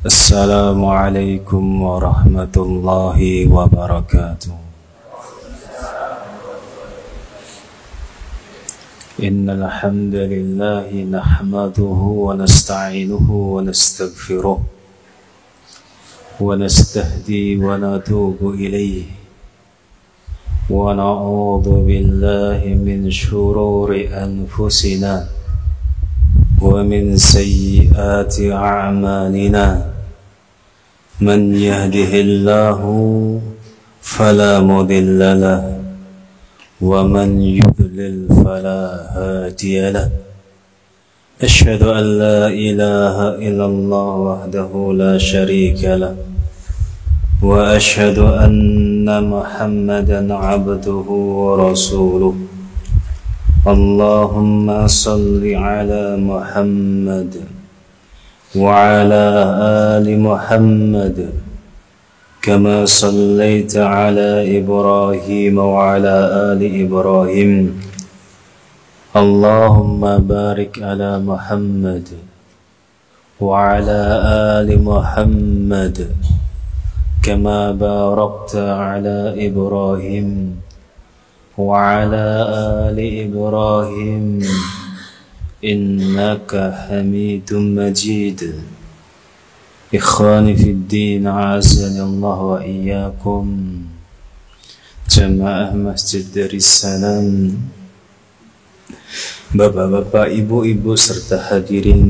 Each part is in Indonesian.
Assalamualaikum warahmatullahi wabarakatuh. Innal hamdalillah nahmaduhu wa nasta'inuhu wa nastaghfiruh wa nastahdi wa natubu ilayhi wa na'udzu billahi min shururi anfusina wa min sayyiati a'malina. من يهده الله فلا مضل له ومن يضلل فلا هادي له أشهد أن لا إله إلا الله وحده لا شريك له وأشهد أن محمدا عبده ورسوله اللهم صل على محمد وعلى آل محمد كما صليت على إبراهيم وعلى آل إبراهيم اللهم بارك على محمد وعلى آل محمد كما باركت على إبراهيم وعلى آل إبراهيم إنك حميد مجيد. إخواني في الدين أعزني الله وإياكم Jamaah Masjid Darussalam, bapak-bapak, ibu-ibu serta hadirin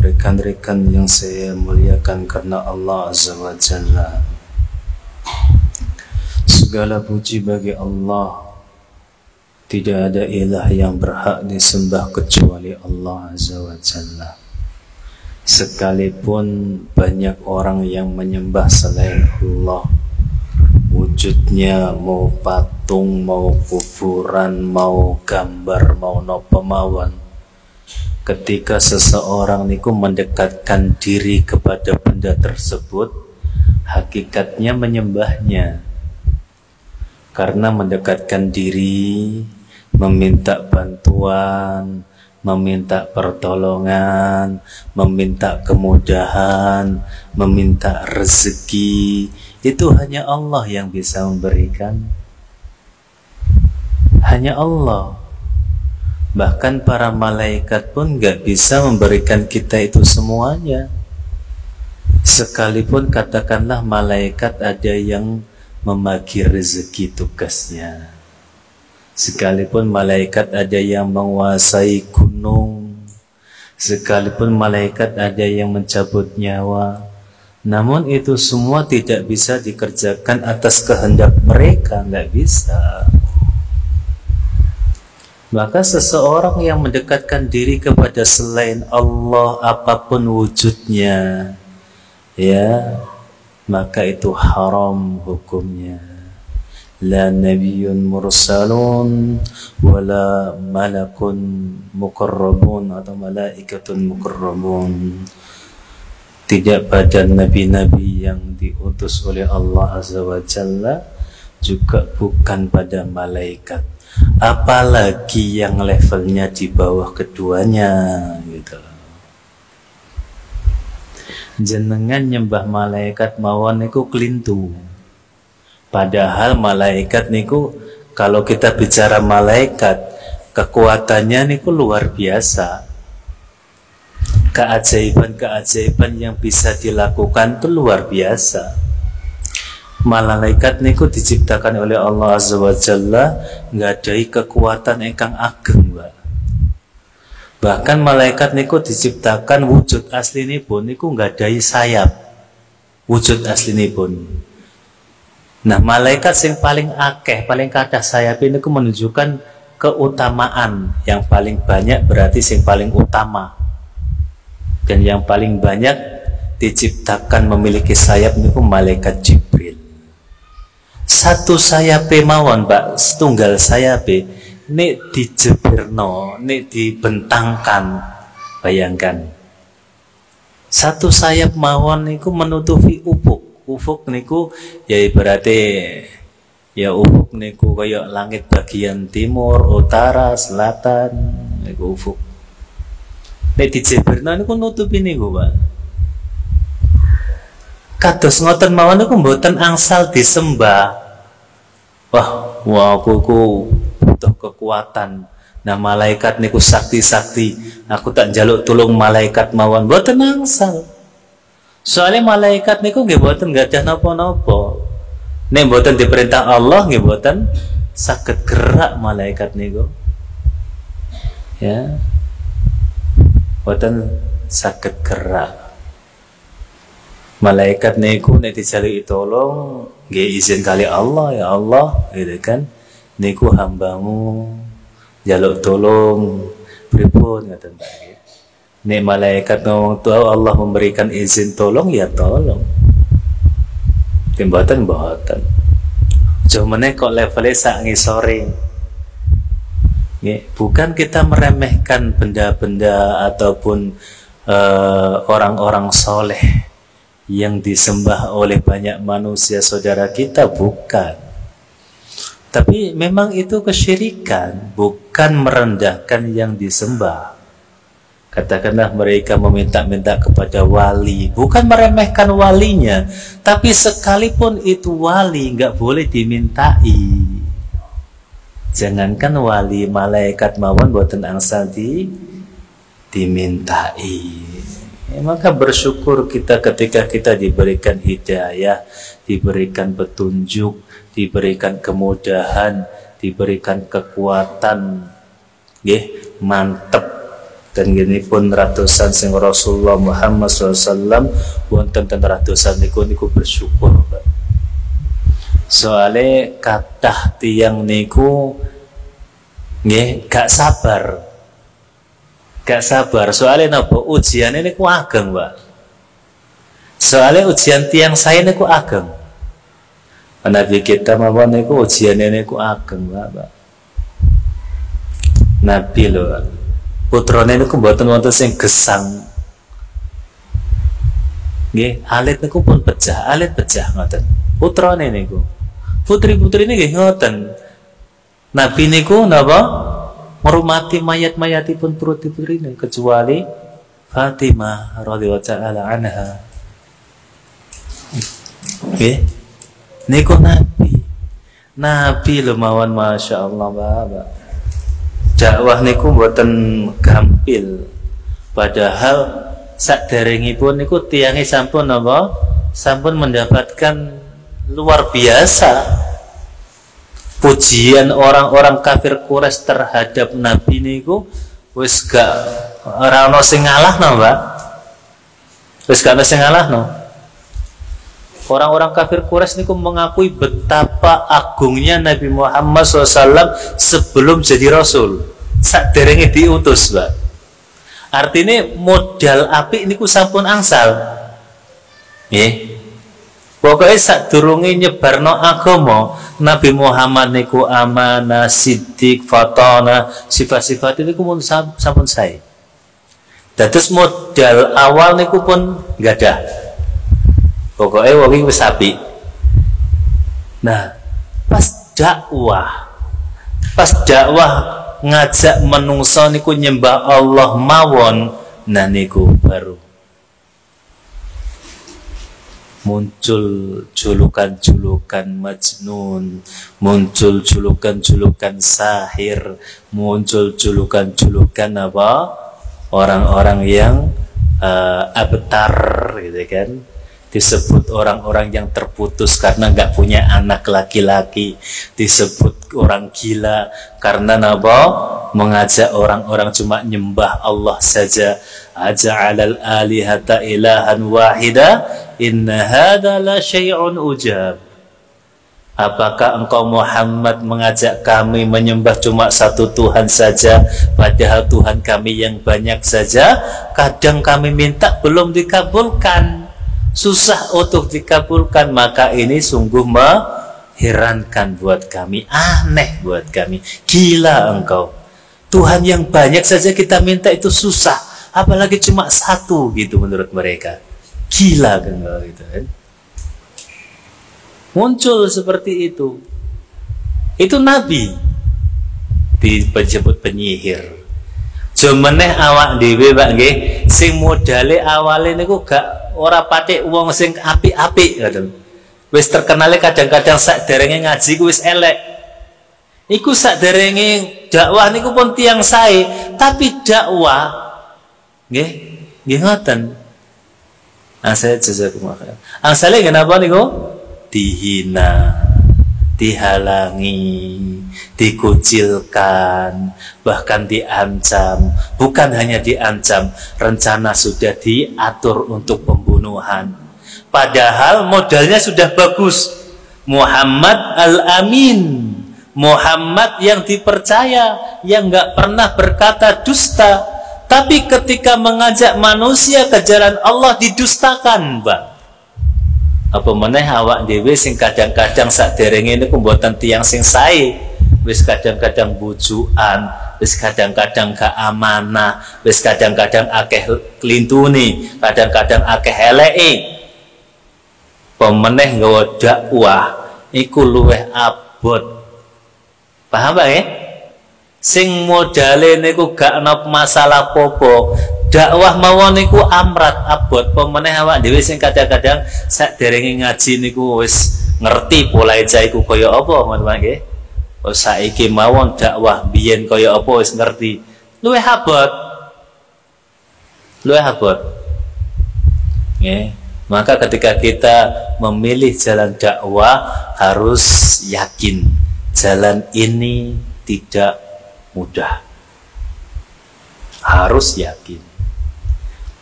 rekan-rekan yang saya muliakan karena Allah Azza wa Jalla. Segala puji bagi Allah. Tidak ada ilah yang berhak disembah kecuali Allah Azza wa Jalla. Sekalipun banyak orang yang menyembah selain Allah, wujudnya mau patung, mau kuburan, mau gambar, mau nopo mawon, ketika seseorang niku mendekatkan diri kepada benda tersebut, hakikatnya menyembahnya. Karena mendekatkan diri, meminta bantuan, meminta pertolongan, meminta kemudahan, meminta rezeki, itu hanya Allah yang bisa memberikan. Hanya Allah. Bahkan para malaikat pun gak bisa memberikan kita itu semuanya. Sekalipun katakanlah malaikat ada yang membagi rezeki tugasnya, sekalipun malaikat ada yang menguasai gunung, sekalipun malaikat ada yang mencabut nyawa, namun itu semua tidak bisa dikerjakan atas kehendak mereka, nggak bisa. Maka seseorang yang mendekatkan diri kepada selain Allah apapun wujudnya, ya, maka itu haram hukumnya. La nabiyyun mursalun wala malakun muqarrabun atau malaikatun muqarrabun. Tidak pada nabi-nabi yang diutus oleh Allah Azza wa Jalla, juga bukan pada malaikat, apalagi yang levelnya di bawah keduanya gitu. Jenengan nyembah malaikat mawon niku kelintu. Padahal malaikat niku, kalau kita bicara malaikat, kekuatannya niku luar biasa. Keajaiban-keajaiban yang bisa dilakukan itu luar biasa. Malaikat niku diciptakan oleh Allah Azza wa Jalla nggadahi kekuatan ingkang ageng, Mbak. Bahkan malaikat niku diciptakan wujud aslinipun niku nggadahi sayap. Wujud aslinipun. Nah, malaikat yang paling akeh, paling kathah sayap ini menunjukkan keutamaan. Yang paling banyak berarti yang paling utama. Dan yang paling banyak diciptakan memiliki sayap niku malaikat Jibril. Satu sayape mawon, Pak, setunggal sayape nek dijebirno, nek dibentangkan, bayangkan. Satu sayap mawon niku menutupi ufuk. Ufuk niku ya berarti ya ufuk niku kaya langit bagian timur, utara, selatan, niku ufuk. Nek dijebirno niku nutupi niku, Pak. Kados ngoten mawon niku mboten angsal disembah. Wah, aku butuh kekuatan. Nah, malaikat niku sakti-sakti. Aku tak njaluk tulung malaikat mawon, mboten angsal. Soalnya malaikat niku nggih mboten gadah napa-napa. Nek mboten diperintah Allah nggih mboten saged gerak malaikat niku. Ya. Mboten saged gerak. Malaikat niku nek dijaluki tolong nggih izin kali Allah, ya Allah, gitu kan. Niku hambamu jaluk tolong pripun ngoten ta. Nek malaikat ngomong tuh Allah memberikan izin tolong, ya tolong. Mboten. Cumane kok levelnya sak ngisore. Nggih, bukan kita meremehkan benda-benda ataupun orang-orang soleh yang disembah oleh banyak manusia saudara kita, bukan. Tapi memang itu kesyirikan, bukan merendahkan yang disembah. Katakanlah mereka meminta-minta kepada wali, bukan meremehkan walinya, tapi sekalipun itu wali nggak boleh dimintai. Jangankan wali, malaikat mawon boten angsal dimintai. Maka bersyukur kita ketika kita diberikan hidayah, diberikan petunjuk, diberikan kemudahan, diberikan kekuatan, mantep. Dan gini pun ratusan sing Rasulullah Muhammad SAW wonten ten ratusan niku bersyukur, Pak. Soale kathah tiyang niku gak sabar. Soalnya napa ujian ini ku ageng, Pak. Soalnya ujian tiang saya ini ku ageng. Nabi kita mawon niku ujian ini ku ageng, Pak. Nabi lho, putrane niku mboten wonten sing gesang. Nggih, alit niku pun pecah ngoten. Putrane niku. Putri-putrine nggih ngoten. Nabi niku napa? Merumati mayat-mayatipun putri-putrine kecuali Fatimah radhiyallahu ta'ala anha. Nggih. Niku Nabi lumawan masyaallah, Bapak. Dakwah niku mboten gampil. Padahal saderengipun niku tiyange sampun napa? Sampun mendapatkan luar biasa pujian orang-orang kafir Quraisy terhadap Nabi niku wis gak ora ono sing ngalahno, Pak. Wis gak ono sing ngalahno. Orang-orang kafir Quraisy niku mengakui betapa agungnya Nabi Muhammad SAW sebelum jadi Rasul, saderenge diutus, Pak. Artinya modal apik niku sampun angsal. Nggih. Pokoknya sadurunge nyebarno agama, Nabi Muhammad niku amanah, siddiq, fatana, sifat-sifat niku pun sampun sae. Dados modal awal niku pun gadah. Pokoknya wong wis apik. Nah, pas dakwah ngajak menungso niku nyembah Allah mawon, nah niku baru muncul julukan-julukan majnun, muncul julukan-julukan sahir, muncul julukan-julukan apa? Orang-orang yang abtar gitu kan. Disebut orang-orang yang terputus karena nggak punya anak laki-laki, disebut orang gila karena apa? Mengajak orang-orang cuma nyembah Allah saja. Aja'alal alihata ilahan wahida, inna hadza la syai'un ujab. Apakah engkau Muhammad mengajak kami menyembah cuma satu Tuhan saja, padahal Tuhan kami yang banyak saja? Kadang kami minta belum dikabulkan, susah untuk dikabulkan. Maka ini sungguh mengherankan buat kami, aneh buat kami. Gila engkau, Tuhan yang banyak saja kita minta itu susah, apalagi cuma satu gitu menurut mereka. Gila kan gitu kan. Muncul seperti itu. Itu Nabi disebut penyihir. Jumeneh awak dhewe, Pak nggih, sing modale awale niku gak ora patik wong sing apik-apik ngoten. Wis terkenale kadang-kadang sakderenge ngaji ku wis elek. Iku sakderenge dakwah niku pun tiyang sae, tapi dakwah nggih, nggih ngoten. Saya jazakumullah khair. Angsale kenapa niku? Dihina, dihalangi, dikucilkan, bahkan diancam. Bukan hanya diancam, rencana sudah diatur untuk pembunuhan. Padahal modalnya sudah bagus. Muhammad Al-Amin, Muhammad yang dipercaya, yang nggak pernah berkata dusta. Tapi ketika mengajak manusia ke jalan Allah didustakan, Mbak. Apa meneh awak dhewe sing kadang-kadang sakderenge niku mboten tiyang sing sae, wis kadang-kadang bujukan, wis kadang-kadang gak amanah, wis kadang-kadang akeh klintune, kadang-kadang akeh eleke. Pemeneh nggawa dakwah iku luweh abot. Paham Pak? Sing modale niku gak ana masalah popo. Dakwah mawon niku amrat abot. Pemeneh awak dhewe sing kadang-kadang sakderenge ngaji niku wis ngerti pola eja iku kaya apa ngoten nggih. Oh saiki mawon dakwah biyen kaya apa wis ngerti. Luwih abot. Luwih abot. Nggih. Maka ketika kita memilih jalan dakwah harus yakin jalan ini tidak mudah. Harus yakin.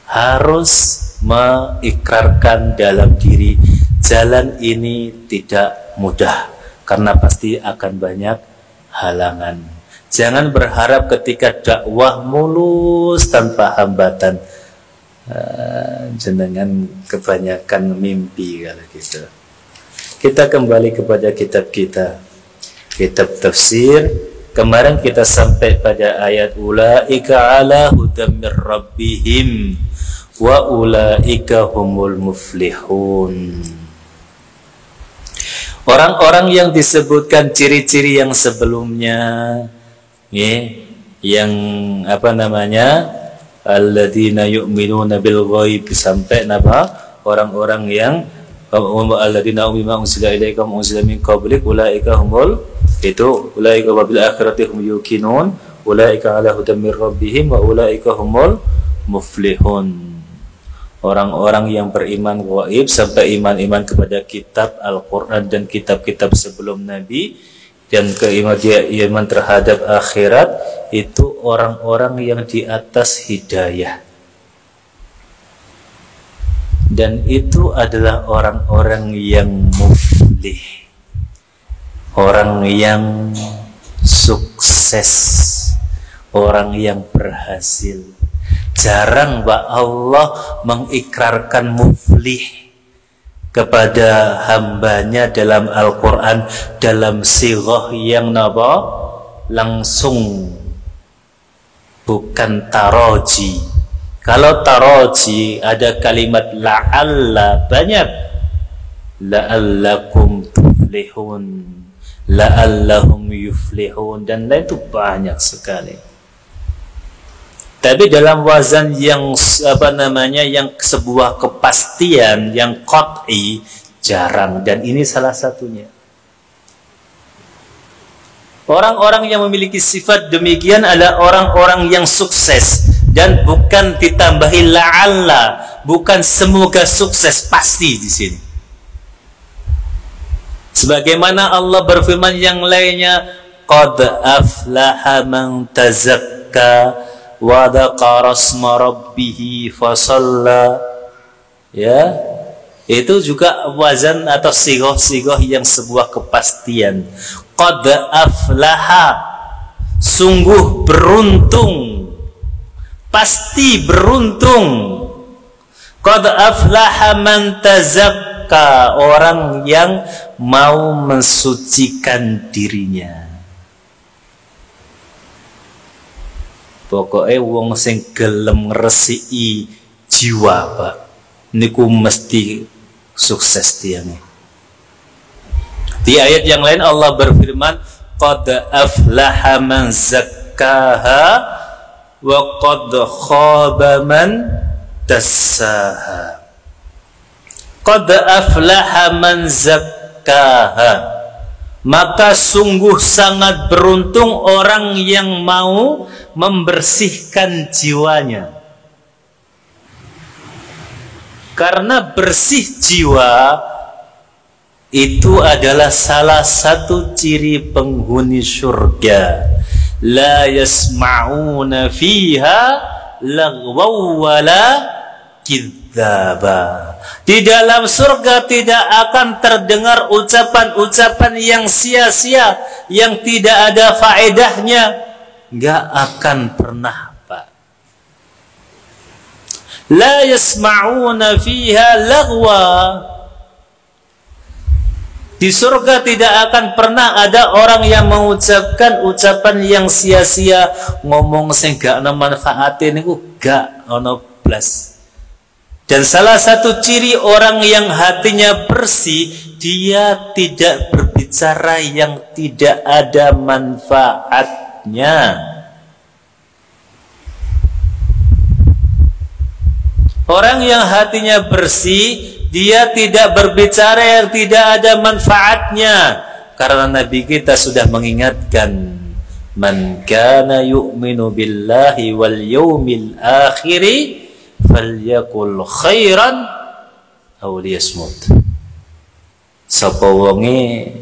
Harus mengikrarkan dalam diri jalan ini tidak mudah karena pasti akan banyak halangan. Jangan berharap ketika dakwah mulus tanpa hambatan. Jenengan kebanyakan mimpi kalau gitu. Kita kembali kepada kitab kita, kitab tafsir. Kemarin kita sampai pada ayat ulaika ala hudam mir rabbihim wa ulaika humul muflihun. Orang-orang yang disebutkan ciri-ciri yang sebelumnya, yang apa namanya, alladzina yu'minuna bil ghaib, sampai napa orang-orang yang alladzina bima unzila ilaika wa unzila min qablik ulaika humul, itu ulaika bil akhirati hum yuqinun ulaika ala hudam mir rabbihim wa ulaika humul muflihun. Orang-orang yang beriman gaib sampai iman kepada kitab Al-Qur'an dan kitab-kitab sebelum Nabi dan keimanan terhadap akhirat, itu orang-orang yang di atas hidayah. Dan itu adalah orang-orang yang muflih, orang yang sukses, orang yang berhasil. Jarang Mbak Allah mengikrarkan muflih kepada hambanya dalam Al-Quran dalam sighah yang napa? Langsung, bukan taroji. Kalau taroji ada kalimat la'alla, banyak la'allakum tuflihun, la'allahum yuflihun, dan lain itu banyak sekali. Tapi dalam wazan yang apa namanya, yang sebuah kepastian yang qat'i jarang, dan ini salah satunya. Orang-orang yang memiliki sifat demikian adalah orang-orang yang sukses, dan bukan ditambahi la'alla, bukan semoga sukses, pasti di sini. Sebagaimana Allah berfirman yang lainnya, qad aflaha man tazakka wa dzakara asma rabbih fasalla. Ya, itu juga wazan atau sighah-sighah yang sebuah kepastian. Qad aflaha, sungguh beruntung, pasti beruntung. Qad aflaha man tazakka, orang yang mau mensucikan dirinya. Pokoknya wong sing gelem ngresiki jiwa, Pak, niku mesti sukses tiangnya. Di ayat yang lain Allah berfirman, qad aflaha man zakkaha wa qad khaba man dassaha. qad aflaha man zakkaha. Maka sungguh sangat beruntung orang yang mau membersihkan jiwanya. Karena bersih jiwa itu adalah salah satu ciri penghuni surga. La yasma'una fiha lagwaw wala kidzaba. Di dalam surga tidak akan terdengar ucapan-ucapan yang sia-sia, yang tidak ada faedahnya. Nggak akan pernah, Pak. La yasma'una fiha lagwa. Di surga tidak akan pernah ada orang yang mengucapkan ucapan yang sia-sia, ngomong sing gak ana manfaate niku gak ono blas. Dan salah satu ciri orang yang hatinya bersih, dia tidak berbicara yang tidak ada manfaatnya. Orang yang hatinya bersih, dia tidak berbicara yang tidak ada manfaatnya. Karena Nabi kita sudah mengingatkan, man kana yu'minu billahi wal yawmil akhiri falyakul khairan aw liyasmut. Sapa wonge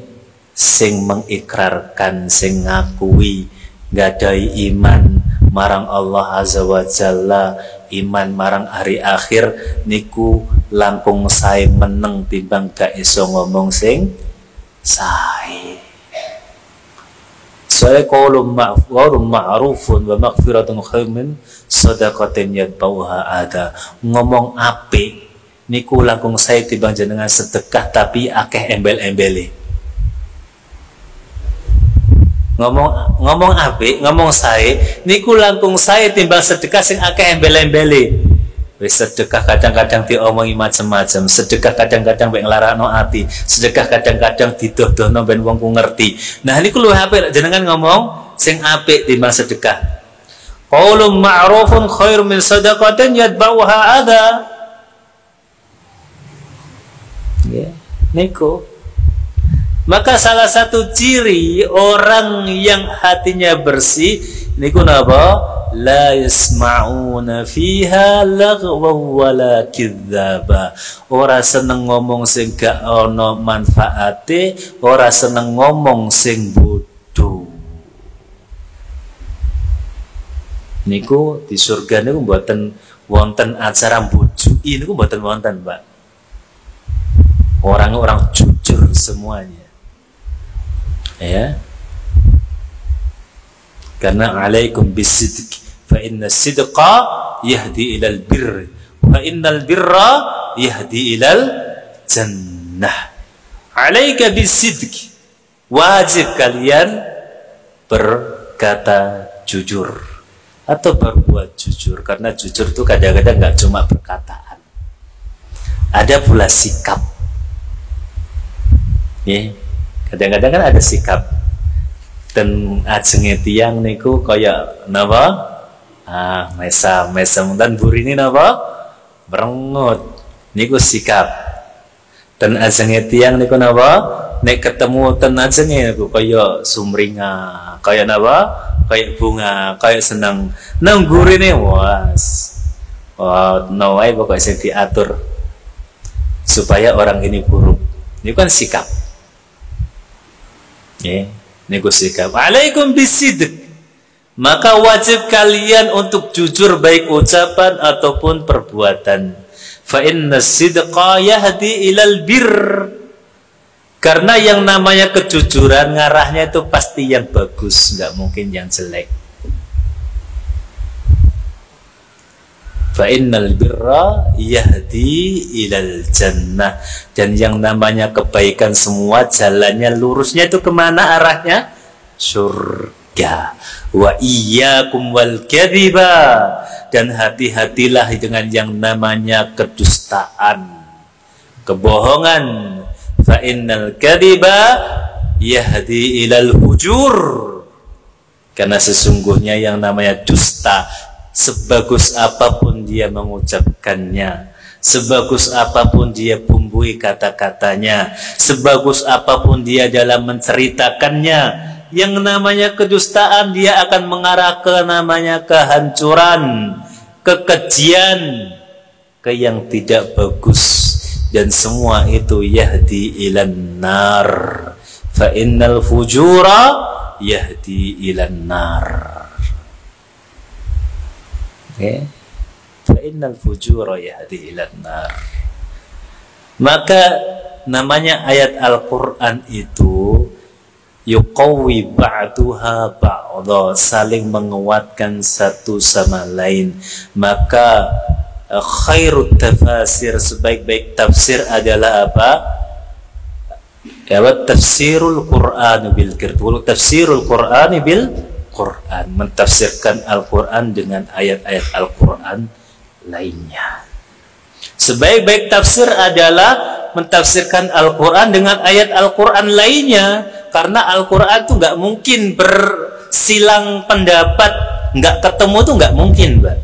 sing mengikrarkan, sing ngakui gadai iman marang Allah Azza wa Jalla, iman marang hari akhir, niku langkung sae meneng timbang gak iso ngomong sing sae. Soalnya qaulun ma'rufun wa maghfiratun khairun min shadaqatin yatba'uha ada. Ngomong apik niku langkung sae timbang jenengan sedekah tapi akeh embel-embele. Ngomong apik, ngomong sae niku langkung sae timbang sedekah sing akeh embel-embele. Wis sedekah kadang-kadang diomongi macam-macam, sedekah kadang-kadang mek nglarakno ati, sedekah kadang-kadang didodohno ben wong ku ngerti. Nah niku luwih apik jenengan ngomong sing apik timbang sedekah. Qaulun ma'rufun khairun min shadaqatin yatba'uha adza. Ya, niku. Maka salah satu ciri orang yang hatinya bersih niku napa? La yasma'una fiha lagwaw wala kidzaba. Ora seneng ngomong sing gak ana manfaate, ora seneng ngomong sing bodoh. Niku di surga niku mboten wonten acara mbujui, niku mboten wonten, Pak. Orang-orang jujur semuanya. Ya. Karena alaikum bisidq fa inna sidqa yahdi ilal birr wa innal birra yahdi ilal jannah. Alaika bisidq, wajib kalian berkata jujur atau berbuat jujur. Karena jujur itu kadang-kadang nggak cuma perkataan, ada pula sikap. Ya, kadang-kadang kan ada sikap. Dan ajenge tiyang niku kaya napa? Mesam dan burini napa? Merengut. Niku sikap. Dan ajenge tiyang niku napa? Nek ketemu ten ajenge niku kaya sumringah, kaya napa? Kaya bunga, kaya seneng. Nang gurine was. No way pokoknya sing diatur supaya orang ini buruk. Niku kan sikap. Ya. Niku sikap. Alaikum bisidq. Maka wajib kalian untuk jujur baik ucapan ataupun perbuatan. Fa inna sidqa yahdi ilal birr. Karena yang namanya kejujuran ngarahnya itu pasti yang bagus, nggak mungkin yang jelek. Fa innal birra yahdi ilal jannah. Dan yang namanya kebaikan semua jalannya lurusnya itu kemana arahnya? Surga. Wa iyyakum wal kadhiba. Dan hati-hatilah dengan yang namanya kedustaan, kebohongan. Fa innal kadhiba yahdi ilal hujur. Karena sesungguhnya yang namanya dusta, sebagus apapun dia mengucapkannya, sebagus apapun dia mengimbu-imbui kata-katanya, sebagus apapun dia dalam menceritakannya, yang namanya kedustaan dia akan mengarah ke namanya kehancuran, kekejian, ke yang tidak bagus, dan semua itu yahdi ilan nar, fa innal fujura yahdi ilan nar. Okay. Fa innal fujura yahdi ilan nar. Maka namanya ayat Al-Quran itu yuqawwi ba'duha ba'dha, saling menguatkan satu sama lain. Maka khairut tafasir, sebaik-baik tafsir adalah apa? Ya, tafsirul Qur'an bil Qur'an, tafsirul Qur'an bil Quran, mentafsirkan Al-Quran dengan ayat-ayat Al-Quran lainnya. Sebaik-baik tafsir adalah mentafsirkan Al-Quran dengan ayat Al-Quran lainnya, karena Al-Quran itu nggak mungkin bersilang pendapat, nggak ketemu tuh nggak mungkin, Mbak.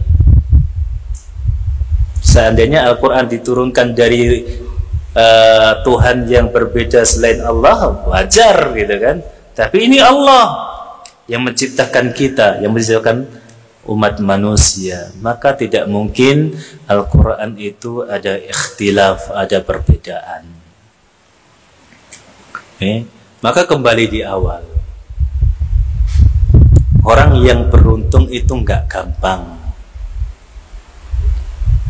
Seandainya Al-Quran diturunkan dari Tuhan yang berbeda selain Allah, wajar gitu kan. Tapi ini Allah yang menciptakan kita, yang menciptakan umat manusia, maka tidak mungkin Al-Quran itu ada ikhtilaf, ada perbedaan. Maka kembali di awal, orang yang beruntung itu nggak gampang.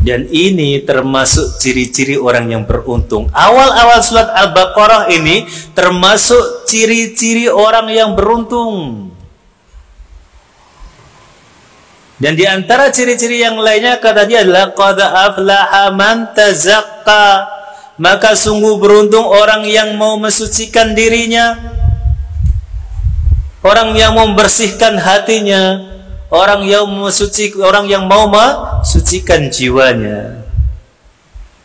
Dan ini termasuk ciri-ciri orang yang beruntung. Awal-awal surat Al-Baqarah ini termasuk ciri-ciri orang yang beruntung. Dan di antara ciri-ciri yang lainnya kata dia adalah qad aflaha man tazakka, maka sungguh beruntung orang yang mau mensucikan dirinya, orang yang membersihkan hatinya, orang yang mau mensucikan jiwanya.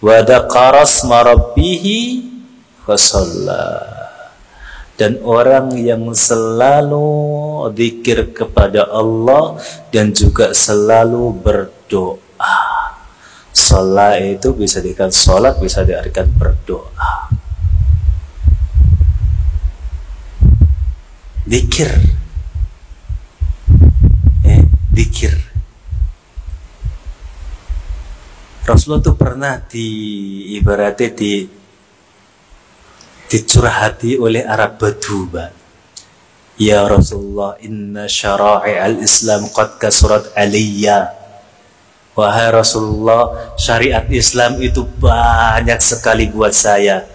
Wa dzakara asma rabbih fasalla, dan orang yang selalu zikir kepada Allah dan juga selalu berdoa. Salat itu bisa diartikan salat, bisa diartikan berdoa. Zikir, zikir. Rasulullah itu pernah ibaratnya dicurhati oleh Arab Badu, Mbak. Ya Rasulullah, inna syara'i al-Islam qad kasurat aliyya. Wahai Rasulullah, syariat Islam itu banyak sekali buat saya.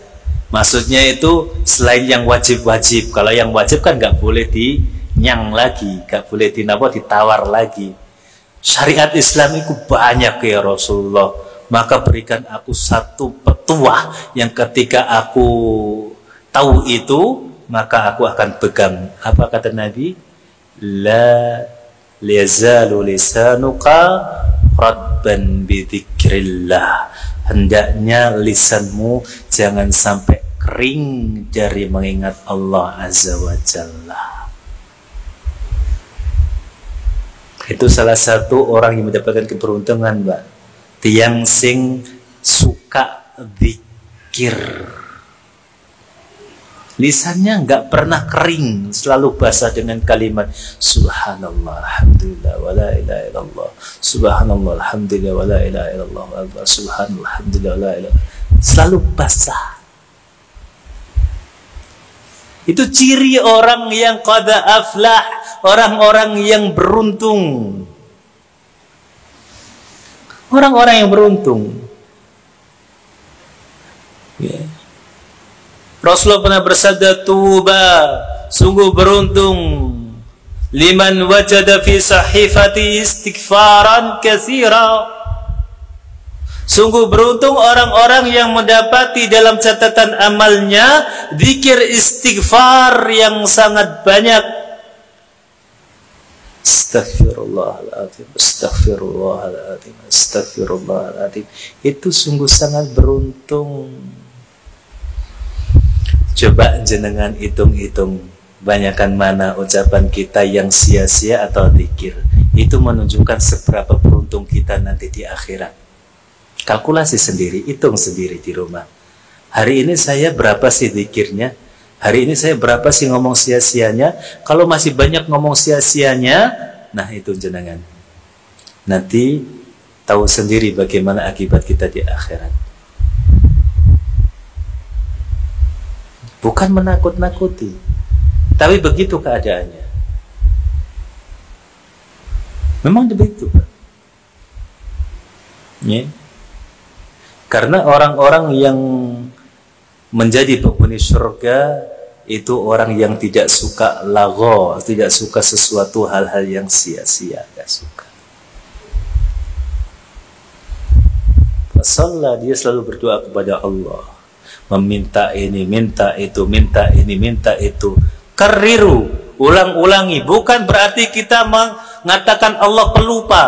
Maksudnya itu selain yang wajib-wajib. Kalau yang wajib kan nggak boleh dinyang lagi, nggak boleh ditawar lagi. Syariat Islam itu banyak ya Rasulullah. Maka berikan aku satu petuah yang ketika aku tahu itu, maka aku akan pegang. Apa kata Nabi? La liyazalu lisanuka radban bidzikrillah. Hendaknya lisanmu jangan sampai kering dari mengingat Allah Azza wa Jalla. Itu salah satu orang yang mendapatkan keberuntungan, Mbak. Tiang sing suka zikir. Lisannya nggak pernah kering, selalu basah dengan kalimat Subhanallah, Alhamdulillah, wa la ilaha illallah. Subhanallah, Alhamdulillah, wa la ilaha illallah. Subhanallah, Alhamdulillah, wa la ilaha. Selalu basah. Itu ciri orang yang qad aflah, orang-orang yang beruntung. Orang-orang yang beruntung. Yeah. Rasulullah pernah bersabda, tuba, sungguh beruntung, liman wajada fi sahifati istighfaran katsira. Sungguh beruntung orang-orang yang mendapati dalam catatan amalnya zikir istighfar yang sangat banyak. Astaghfirullahaladzim, astaghfirullahaladzim, astaghfirullahaladzim. Itu sungguh sangat beruntung. Coba jenengan hitung-hitung, banyakkan mana ucapan kita yang sia-sia atau zikir. Itu menunjukkan seberapa beruntung kita nanti di akhirat. Kalkulasi sendiri, hitung sendiri di rumah. Hari ini saya berapa sih zikirnya? Hari ini saya berapa sih ngomong sia-sianya? Kalau masih banyak ngomong sia-sianya, nah itu jenengan. Nanti tahu sendiri bagaimana akibat kita di akhirat. Bukan menakut-nakuti, tapi begitu keadaannya. Memang begitu, Pak. Ya. Karena orang-orang yang menjadi penghuni surga itu orang yang tidak suka lagho, tidak suka sesuatu hal-hal yang sia-sia, tidak suka. Fasallah, dia selalu berdoa kepada Allah, meminta ini, minta itu, minta ini, minta itu. Kariru, ulang-ulangi. Bukan berarti kita mengatakan Allah pelupa.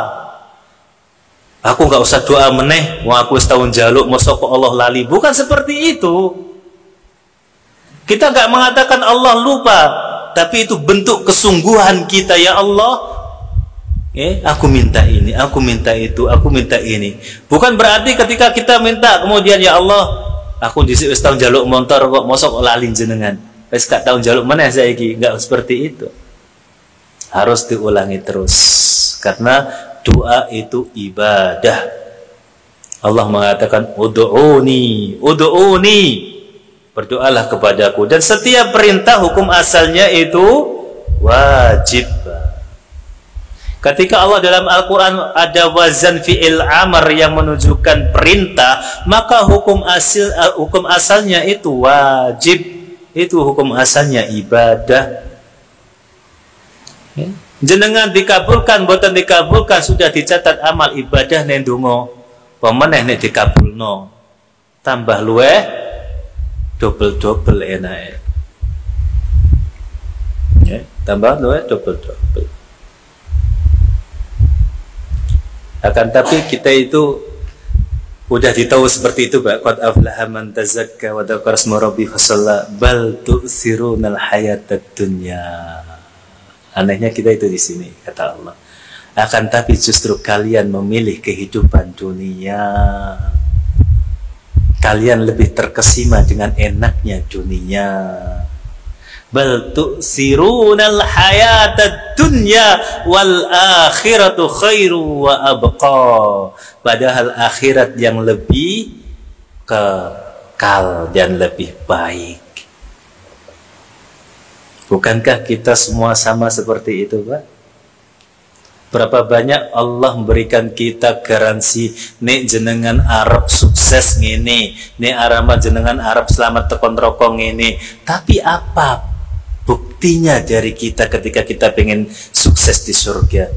Aku nggak usah doa meneh, wah aku setahun jaluk, mosok Allah lali. Bukan seperti itu. Kita nggak mengatakan Allah lupa, tapi itu bentuk kesungguhan kita. Ya Allah, aku minta ini, aku minta itu, aku minta ini. Bukan berarti ketika kita minta kemudian ya Allah, aku dhisik wis tahun jaluk motor kok mosok lali jenengan. Wis gak tahun jaluk meneh saiki, enggak seperti itu. Harus diulangi terus karena doa itu ibadah. Allah mengatakan ud'uni, ud'uni. Berdoalah kepadaku, dan setiap perintah hukum asalnya itu wajib. Ketika Allah dalam Al-Quran ada wazan fi'il amr yang menunjukkan perintah, maka hukum asalnya itu wajib. Itu hukum asalnya ibadah. Jenengan dikabulkan, boten dikabulkan, sudah dicatat amal ibadah nendungo. Pemeneh nek dikabulno, tambah luweh double-double enak. Ya, tambah luweh double-double. Akan tapi kita itu udah ditahu seperti itu, Pak. Qad aflaha man tazakka wa dzakara isma rabbih fasalla bal tu'sirunal hayatad dunya. Anehnya kita itu di sini, kata Allah. Akan tapi justru kalian memilih kehidupan dunia. Kalian lebih terkesima dengan enaknya dunia. Bal tu'sirunal hayatad dunya wal akhiratu khairu wa abqa. Padahal akhirat yang lebih kekal dan lebih baik. Bukankah kita semua sama seperti itu, Pak? Berapa banyak Allah memberikan kita garansi, nek jenengan Arab sukses ngene, nek arama jenengan Arab selamat tekon rokok ngene. Tapi apa buktinya dari kita ketika kita pengen sukses di surga?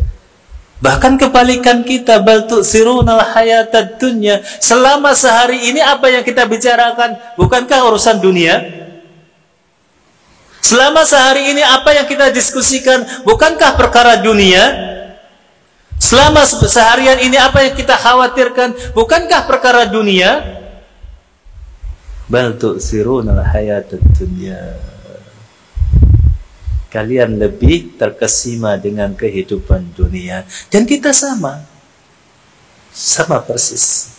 Bahkan kebalikan kita, bal tu'sirunal hayatad dunya. Selama sehari ini apa yang kita bicarakan? Bukankah urusan dunia? Selama sehari ini apa yang kita diskusikan? Bukankah perkara dunia? Selama seharian ini apa yang kita khawatirkan? Bukankah perkara dunia? Bal tu'sirunal hayatad dunya. Kalian lebih terkesima dengan kehidupan dunia. Dan kita sama. Sama persis.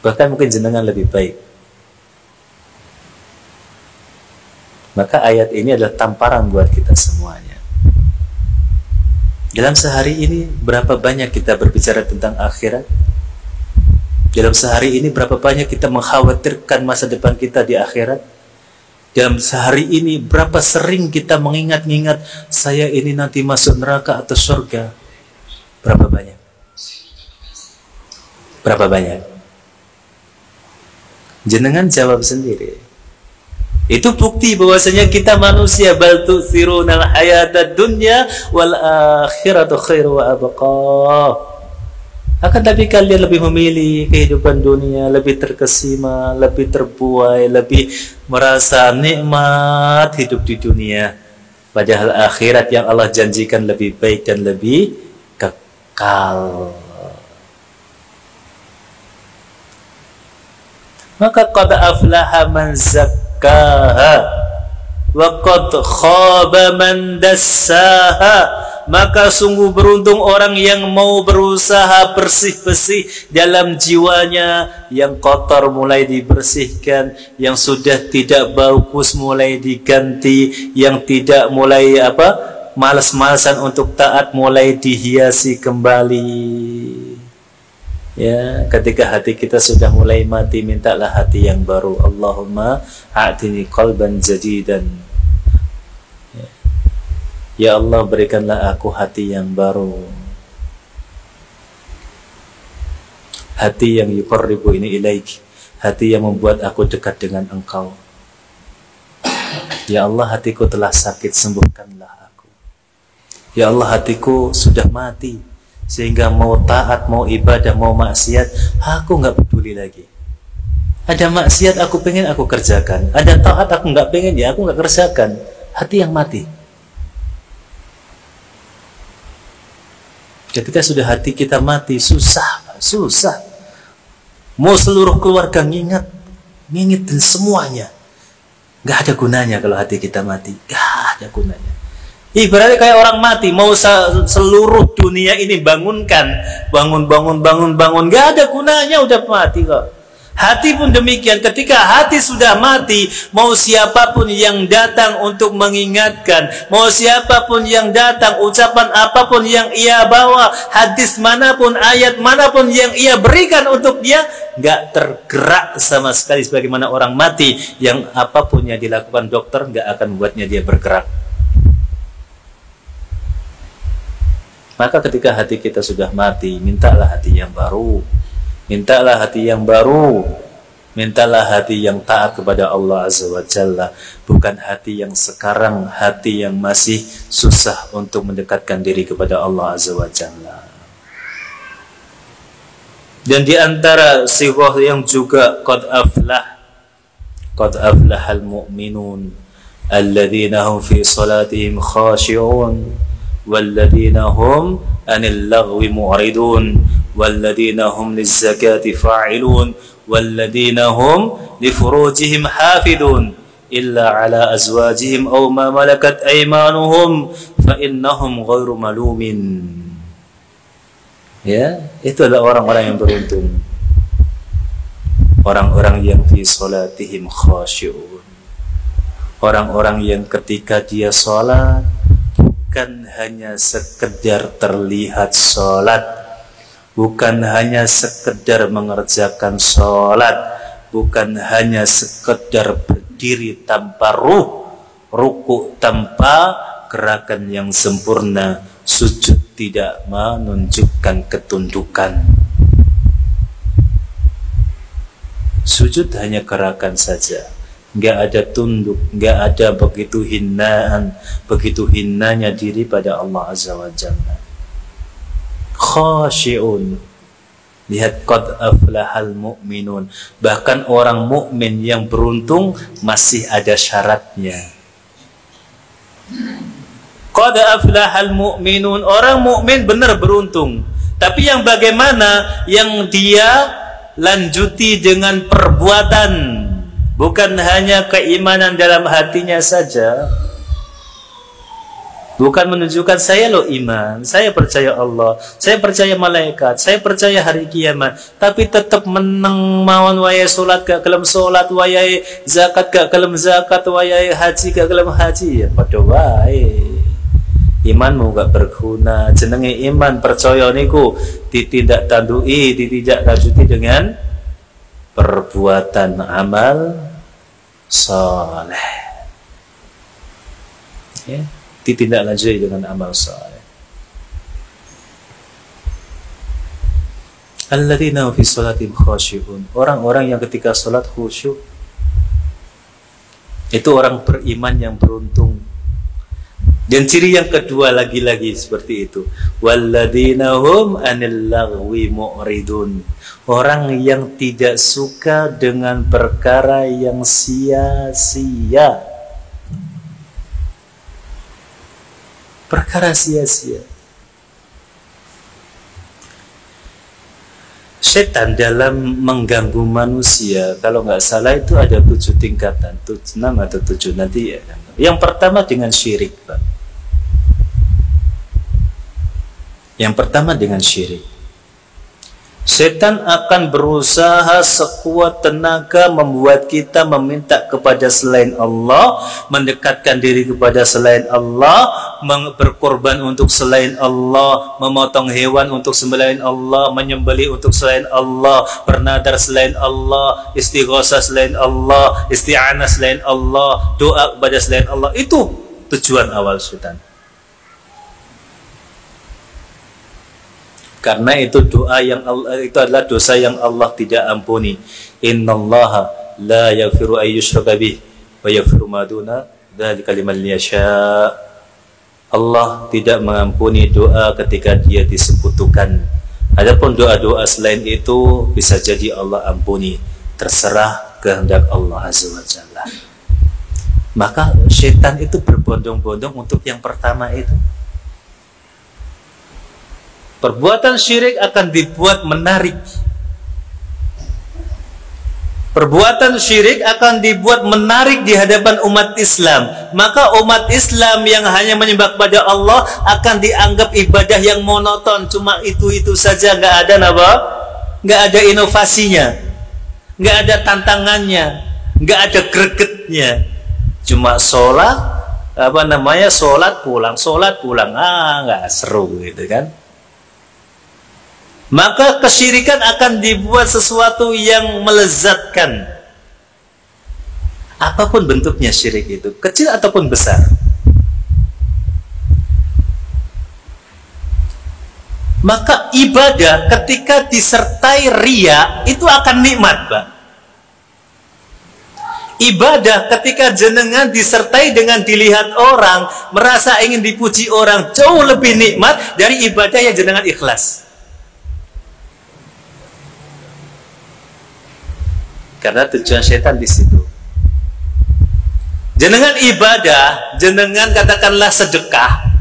Bahkan mungkin jenengan lebih baik. Maka ayat ini adalah tamparan buat kita semuanya. Dalam sehari ini berapa banyak kita berbicara tentang akhirat? Dalam sehari ini berapa banyak kita mengkhawatirkan masa depan kita di akhirat? Dalam sehari ini berapa sering kita mengingat-ingat saya ini nanti masuk neraka atau surga? Berapa banyak? Berapa banyak? Jenengan jawab sendiri. Itu bukti bahwasanya kita manusia, bal tu'sirunal hayatad dunya wal akhiratu khairu wa abqa. Akan tapi kalian lebih memilih kehidupan dunia, lebih terkesima, lebih terbuai, lebih merasa nikmat hidup di dunia. Padahal akhirat yang Allah janjikan lebih baik dan lebih kekal. Maka qad aflaha man zakkaha wa qad khaba man dassaha. maka sungguh beruntung orang yang mau berusaha bersih-bersih dalam jiwanya, yang kotor mulai dibersihkan, yang sudah tidak bagus mulai diganti, yang tidak mulai malas-malasan untuk taat mulai dihiasi kembali. Ya, ketika hati kita sudah mulai mati, mintalah hati yang baru. Allahumma a'tini qalban jadidan. Ya Allah, berikanlah aku hati yang baru, hati yang yuqarribu ini ilaik, hati yang membuat aku dekat dengan Engkau. Ya Allah, hatiku telah sakit, sembuhkanlah aku. Ya Allah, hatiku sudah mati, sehingga mau taat, mau ibadah, mau maksiat, aku nggak peduli lagi. Ada maksiat aku pengen aku kerjakan, ada taat aku nggak pengen, ya aku nggak kerjakan. Hati yang mati. Ketika sudah hati kita mati, susah. Mau seluruh keluarga ngingetin semuanya, nggak ada gunanya kalau hati kita mati, nggak ada gunanya. Ibaratnya kayak orang mati, mau seluruh dunia ini bangunkan, bangun, nggak ada gunanya, udah mati kok. Hati pun demikian, ketika hati sudah mati, mau siapapun yang datang untuk mengingatkan, mau siapapun yang datang, ucapan apapun yang ia bawa, hadis manapun, ayat manapun yang ia berikan untuk dia, nggak tergerak sama sekali, sebagaimana orang mati yang apapun yang dilakukan dokter nggak akan membuatnya dia bergerak. Maka ketika hati kita sudah mati, mintalah hati yang baru. Mintalah hati yang baru, mintalah hati yang taat kepada Allah Azza wa Jalla, bukan hati yang sekarang, hati yang masih susah untuk mendekatkan diri kepada Allah Azza wa Jalla. Dan di antara sifat yang juga qad aflahal mu'minun alladzina hum fi salatihim khashi'un walladzina hum anil lagwi mu'ridun والذين هم للزكاة فاعلون والذين هم لفروجهم حافظون إلا على أزواجهم أو ما ملكت أيمانهم فإنهم غير ملومين. Ya, itu adalah orang-orang yang beruntung, orang-orang yang fi salatihim khashi'un, orang-orang yang ketika dia sholat bukan hanya sekedar terlihat sholat, bukan hanya sekedar mengerjakan sholat, bukan hanya sekedar berdiri tanpa ruku tanpa gerakan yang sempurna, sujud tidak menunjukkan ketundukan, sujud hanya gerakan saja, nggak ada tunduk, nggak ada begitu hinanya diri pada Allah Azza wa Jalla. Khashi'un, lihat qad aflahal mu'minun, bahkan orang mukmin yang beruntung masih ada syaratnya. Qad aflahal mu'minun, orang mukmin benar beruntung, tapi yang bagaimana, yang dia lanjuti dengan perbuatan, bukan hanya keimanan dalam hatinya saja. Bukan menunjukkan saya loh iman, saya percaya Allah, saya percaya malaikat, saya percaya hari kiamat, tapi tetap meneng mawon wayai solat gak gelem solat, wayai zakat gak gelem zakat, wayai haji gak gelem haji, ya padha wae. Imanmu gak berguna. Jenenge iman, percaya niku ditindak tandui, ditindak lanjuti dengan perbuatan amal saleh. Ya. Ditindaklanjuti dengan amal saleh. Alladzina fi sholatihim khashi'un, orang-orang yang ketika salat khusyuk, itu orang beriman yang beruntung. Dan ciri yang kedua lagi-lagi seperti itu, walladzina hum anil lagwi mu'ridun, orang yang tidak suka dengan perkara yang sia-sia, perkara sia-sia. Setan dalam mengganggu manusia, kalau nggak salah itu ada 7 tingkatan, 6 atau 7 nanti ya. Yang pertama dengan syirik, Pak. Yang pertama dengan syirik. Setan akan berusaha sekuat tenaga membuat kita meminta kepada selain Allah, mendekatkan diri kepada selain Allah, berkorban untuk selain Allah, memotong hewan untuk selain Allah, menyembelih untuk selain Allah, bernadar selain Allah, istighosah selain Allah, isti'anah selain Allah, doa kepada selain Allah. Itu tujuan awal setan. Karena itu itu adalah dosa yang Allah tidak ampuni. Innallaha la yaghfiru ay yushraka bih wa yaghfiru ma duna dzalika liman yasha. Allah tidak mengampuni doa ketika dia disekutukan. Adapun doa-doa selain itu bisa jadi Allah ampuni, terserah kehendak Allah Azza wa Jalla. Maka setan itu berbondong-bondong untuk yang pertama itu. Perbuatan syirik akan dibuat menarik. Perbuatan syirik akan dibuat menarik di hadapan umat Islam. Maka umat Islam yang hanya menyembah kepada Allah akan dianggap ibadah yang monoton. Cuma itu-itu saja, nggak ada apa? Nggak ada inovasinya, nggak ada tantangannya, nggak ada gregetnya. Cuma sholat, sholat pulang, nggak seru gitu kan. Maka kesyirikan akan dibuat sesuatu yang melezatkan. Apapun bentuknya syirik itu, kecil ataupun besar. Maka ibadah ketika disertai riya itu akan nikmat, Pak. Ibadah ketika jenengan disertai dengan dilihat orang, merasa ingin dipuji orang, jauh lebih nikmat dari ibadah yang jenengan ikhlas. Karena tujuan setan di situ. Jenengan ibadah, jenengan katakanlah sedekah,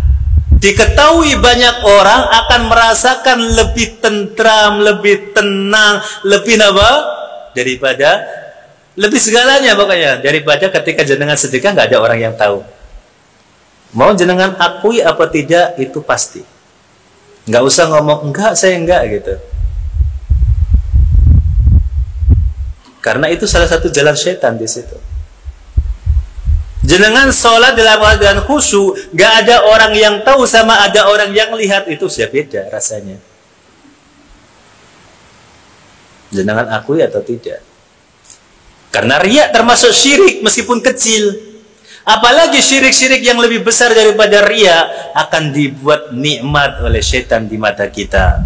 diketahui banyak orang akan merasakan lebih tentram, lebih tenang, lebih apa? Daripada lebih segalanya pokoknya daripada ketika jenengan sedekah nggak ada orang yang tahu. Mau jenengan akui apa tidak itu pasti. Nggak usah ngomong enggak, saya enggak gitu. Karena itu salah satu jalan setan di situ. Jenengan sholat dalam keadaan khusyuk, nggak ada orang yang tahu sama ada orang yang lihat, itu sudah beda rasanya. Jenengan akui atau tidak? Karena riya termasuk syirik meskipun kecil. Apalagi syirik-syirik yang lebih besar daripada riya akan dibuat nikmat oleh setan di mata kita.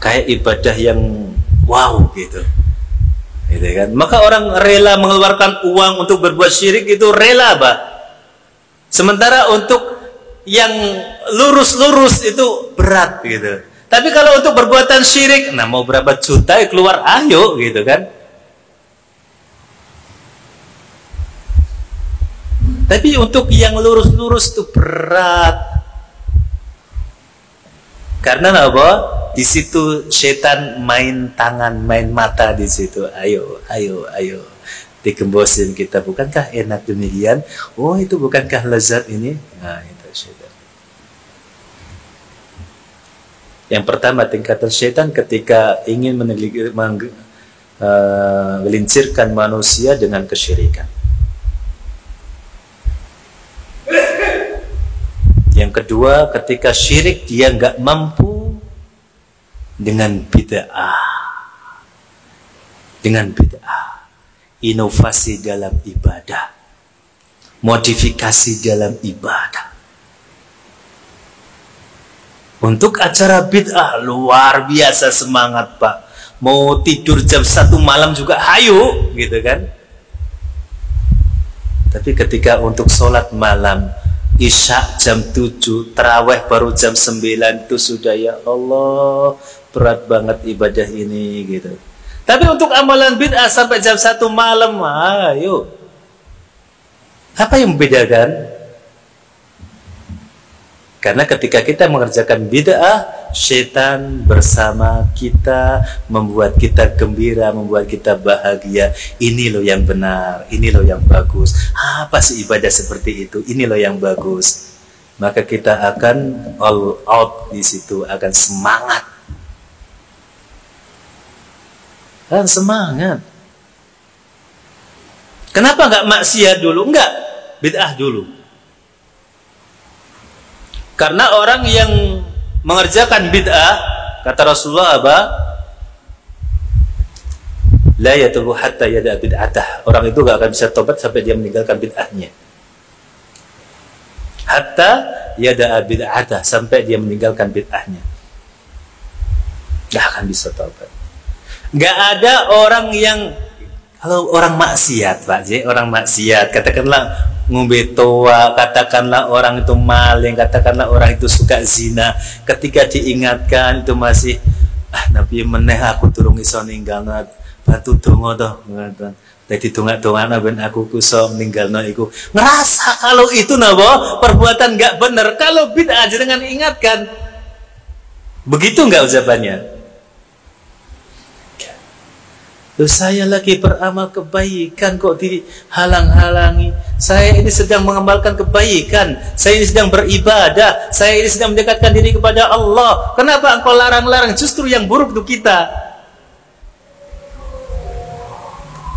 Kayak ibadah yang wow gitu kan. Maka orang rela mengeluarkan uang untuk berbuat syirik itu rela, Pak. Sementara untuk yang lurus-lurus itu berat gitu. Tapi kalau untuk berbuatan syirik, nah mau berapa juta keluar, ayo gitu kan. Tapi untuk yang lurus-lurus itu berat. Karena apa? Di situ setan main tangan, main mata di situ. Ayo. Digembosin kita. Bukankah enak demikian? Oh, itu bukankah lezat ini? Nah, itu setan. Yang pertama, tingkatan setan ketika ingin melincirkan manusia dengan kesyirikan. Yang kedua, ketika syirik dia nggak mampu dengan bid'ah, inovasi dalam ibadah, modifikasi dalam ibadah. Untuk acara bid'ah luar biasa semangat, Pak. Mau tidur jam 1 malam juga hayu gitu kan. Tapi ketika untuk sholat malam, Isya jam 7, taraweh baru jam 9, itu sudah, ya Allah, berat banget ibadah ini gitu. Tapi untuk amalan bid'ah sampai jam 1 malam, ayo. Apa yang membedakan? Karena ketika kita mengerjakan bid'ah, setan bersama kita, membuat kita gembira, membuat kita bahagia. Ini loh yang benar, ini loh yang bagus. Apa sih ibadah seperti itu? Ini loh yang bagus. maka kita akan all out di situ, akan semangat. Kan semangat. Kenapa nggak maksiat dulu? Enggak, bid'ah dulu. Karena orang yang mengerjakan bid'ah, kata Rasulullah apa? La yatubu hatta yada bid'atah. Orang itu nggak akan bisa tobat sampai dia meninggalkan bid'ahnya. Hatta yada bid'atah, sampai dia meninggalkan bid'ahnya. Nggak akan bisa tobat. Nggak ada orang yang, kalau orang maksiat, Pak J, orang maksiat, katakanlah ngombe toa, katakanlah orang itu maling, katakanlah orang itu suka zina, ketika diingatkan itu masih Nabi meneh aku turung iso ninggalna, bantu donga toh, dadi dongak-dongana ben aku kuso ninggalna iku. Ngerasa kalau itu napa perbuatan enggak benar, kalau bid'ah jenengan ingatkan. Begitu enggak ucapannya? Loh, saya lagi beramal kebaikan kok dihalang-halangi. Saya ini sedang mengamalkan kebaikan. Saya ini sedang beribadah. Saya ini sedang mendekatkan diri kepada Allah. Kenapa engkau larang-larang? Justru yang buruk untuk kita.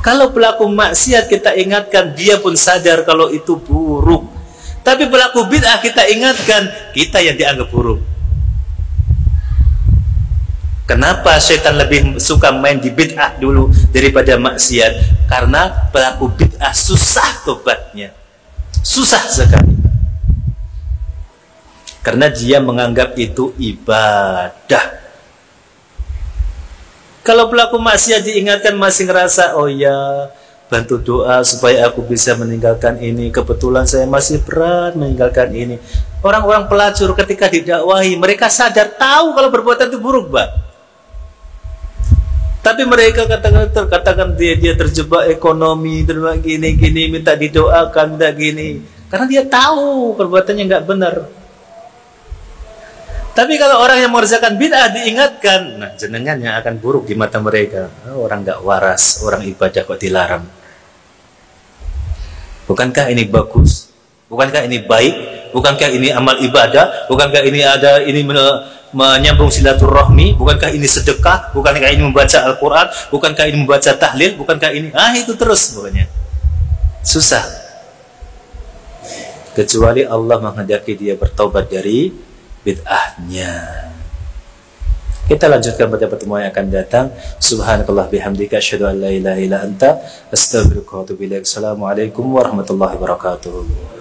Kalau pelaku maksiat kita ingatkan, dia pun sadar kalau itu buruk. Tapi pelaku bid'ah kita ingatkan, kita yang dianggap buruk. Kenapa syaitan lebih suka main di bid'ah dulu daripada maksiat? Karena pelaku bid'ah susah tobatnya. Susah sekali. Karena dia menganggap itu ibadah. Kalau pelaku maksiat diingatkan masih ngerasa, oh ya, bantu doa supaya aku bisa meninggalkan ini. Kebetulan saya masih berat meninggalkan ini. Orang-orang pelacur ketika didakwahi, mereka sadar tahu kalau perbuatan itu buruk, Pak. Tapi mereka katakan dia terjebak ekonomi, terjebak gini, minta didoakan, minta gini. Karena dia tahu perbuatannya nggak benar. Tapi kalau orang yang mengerjakan bid'ah diingatkan, nah jenengan yang akan buruk di mata mereka. Orang nggak waras, orang ibadah kok dilarang. Bukankah ini bagus? Bukankah ini baik? Bukankah ini amal ibadah? Bukankah ini ada menyambung silaturahmi? Bukankah ini sedekah? Bukankah ini membaca Al-Quran? Bukankah ini membaca tahlil? Bukankah ini? Itu terus pokoknya. Susah. Kecuali Allah menghendaki dia bertobat dari bid'ahnya. Kita lanjutkan pada pertemuan yang akan datang. Subhanakallah bihamdika asyhadu an la ilaha illa anta astaghfiruka wa atubu ilaik. Assalamualaikum warahmatullahi wabarakatuh.